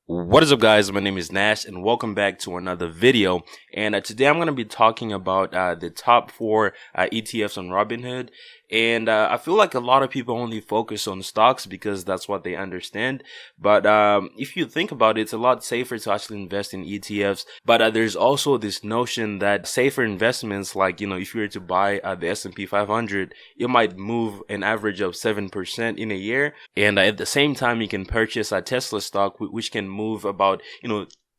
What is up, guys? My name is Nash and welcome back to another video. And today I'm going to be talking about the top four ETFs on Robinhood. And I feel like a lot of people only focus on stocks because that's what they understand. But if you think about it, it's a lot safer to actually invest in ETFs. But there's also this notion that safer investments, like, if you were to buy the S&P 500, it might move an average of 7% in a year. And at the same time, you can purchase a Tesla stock, which can move about,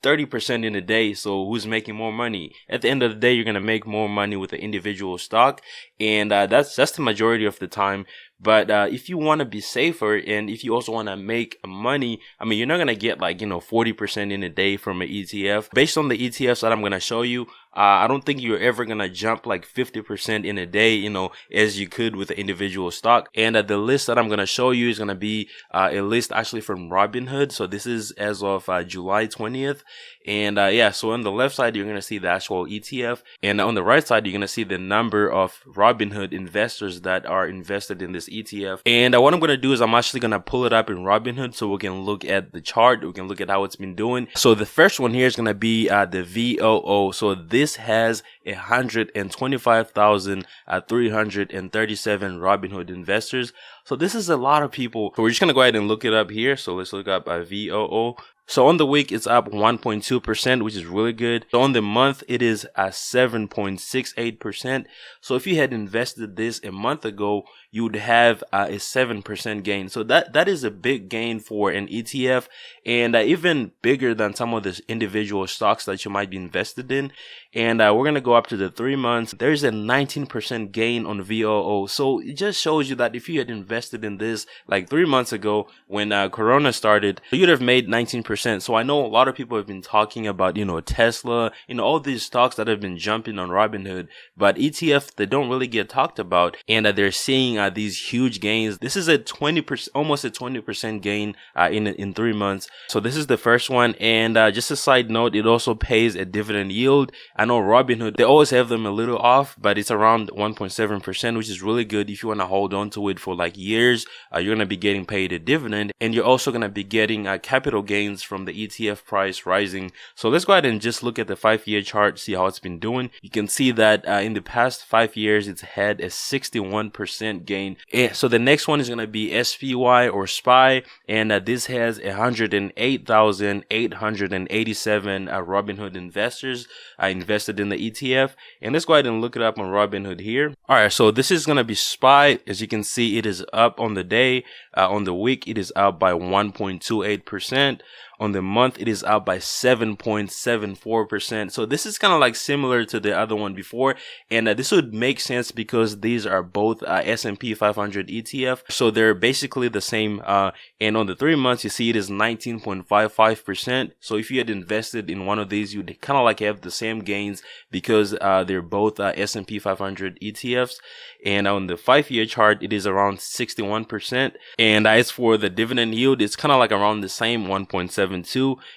30% in a day. So who's making more money? At the end of the day, you're going to make more money with the individual stock. And that's the majority of the time. But if you want to be safer and if you also want to make money, you're not going to get 40% in a day from an ETF. Based on the ETFs that I'm going to show you, I don't think you're ever going to jump 50% in a day, as you could with the individual stock. And the list that I'm going to show you is going to be a list actually from Robinhood. So this is as of July 20th. And so on the left side, you're going to see the actual ETF. And on the right side, you're going to see the number of Robinhood investors that are invested in this ETF. And what I'm going to do is I'm actually going to pull it up in Robinhood so we can look at the chart. We can look at how it's been doing. So the first one here is going to be the VOO. So this has 125,337 Robinhood investors. So this is a lot of people. So we're just going to go ahead and look it up here. So let's look up VOO. So on the week, it's up 1.2%, which is really good. So on the month, it is at 7.68%. So if you had invested this a month ago, you would have a 7% gain. So that is a big gain for an ETF, and even bigger than some of the individual stocks that you might be invested in. And we're going to go up to the 3 months. There's a 19% gain on VOO. So it just shows you that if you had invested in this 3 months ago when Corona started, you'd have made 19%. So I know a lot of people have been talking about, Tesla, all these stocks that have been jumping on Robinhood, but ETF, they don't really get talked about, and they're seeing these huge gains. This is a 20%, almost a 20% gain in 3 months. So this is the first one. And just a side note, it also pays a dividend yield. I know Robinhood, they always have them a little off, but it's around 1.7%, which is really good. If you want to hold on to it for years, you're going to be getting paid a dividend, and you're also going to be getting capital gains from the ETF price rising. So let's go ahead and just look at the 5-year chart, see how it's been doing. You can see that in the past 5 years, it's had a 61% gain. So the next one is going to be SPY or SPY, and this has 108,887 Robinhood investors invested in the ETF. And let's go ahead and look it up on Robinhood here. All right, so this is going to be SPY. As you can see, it is up on the day. On the week, it is up by 1.28%. On the month, it is up by 7.74%. So this is kind of similar to the other one before. And this would make sense because these are both S&P 500 ETF. So they're basically the same. And on the 3 months, you see it is 19.55%. So if you had invested in one of these, you'd kind of have the same gains because they're both S&P 500 ETFs. And on the 5-year chart, it is around 61%. And as for the dividend yield, it's kind of around the same 1.72.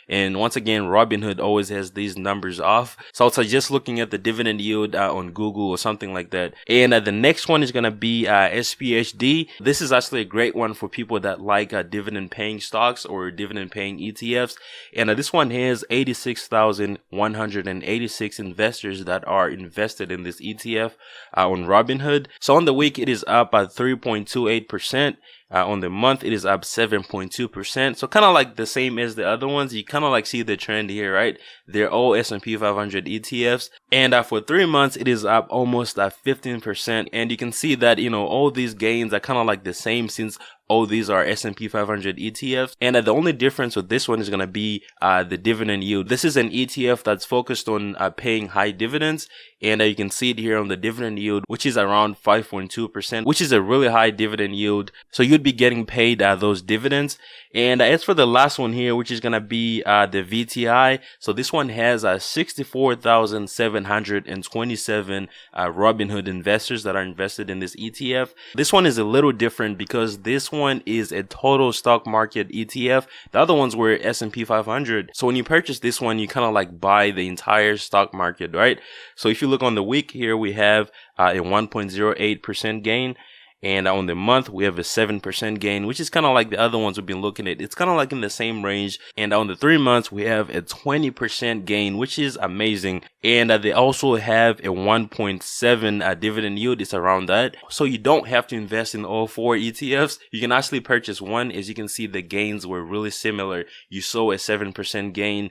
And once again, Robinhood always has these numbers off. So I was just looking at the dividend yield on Google or something like that. And the next one is going to be SPHD. This is actually a great one for people that like dividend paying stocks or dividend paying ETFs. And this one has 86,186 investors that are invested in this ETF on Robinhood. So on the week, it is up by 3.28%. On the month, it is up 7.2%. So kind of the same as the other ones. You kind of see the trend here, right? They're all S&P 500 ETFs. And for 3 months, it is up almost 15%. And you can see that, all these gains are kind of the same since all these are S&P 500 ETFs. And the only difference with this one is going to be the dividend yield. This is an ETF that's focused on paying high dividends. And you can see it here on the dividend yield, which is around 5.2%, which is a really high dividend yield. So you'd be getting paid those dividends. And as for the last one here, which is going to be the VTI. So this one has 64,727 Robinhood investors that are invested in this ETF. This one is a little different because this one is a total stock market ETF. The other ones were S&P 500. So when you purchase this one, you kind of buy the entire stock market, right? So if you look on the week here, we have a 1.08% gain. And on the month, we have a 7% gain, which is kind of like the other ones we've been looking at. It's kind of like in the same range. And on the 3 months, we have a 20% gain, which is amazing. And they also have a 1.7 dividend yield. It's around that. So you don't have to invest in all 4 ETFs. You can actually purchase one. As you can see, the gains were really similar. You saw a 7% gain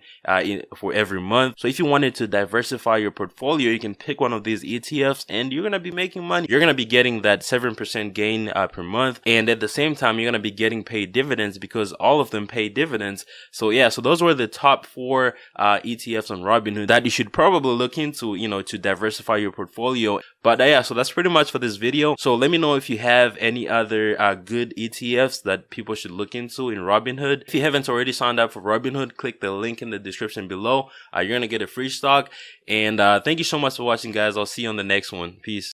for every month. So if you wanted to diversify your portfolio, you can pick one of these ETFs and you're going to be making money. You're going to be getting that 7% gain per month. And at the same time, you're going to be getting paid dividends because all of them pay dividends. So yeah, so those were the top 4 ETFs on Robinhood that you should probably look into, you know, to diversify your portfolio. But yeah, so that's pretty much for this video. So let me know if you have any other good ETFs that people should look into in Robinhood. If you haven't already signed up for Robinhood, click the link in the description below. You're going to get a free stock. And thank you so much for watching, guys. I'll see you on the next one. Peace.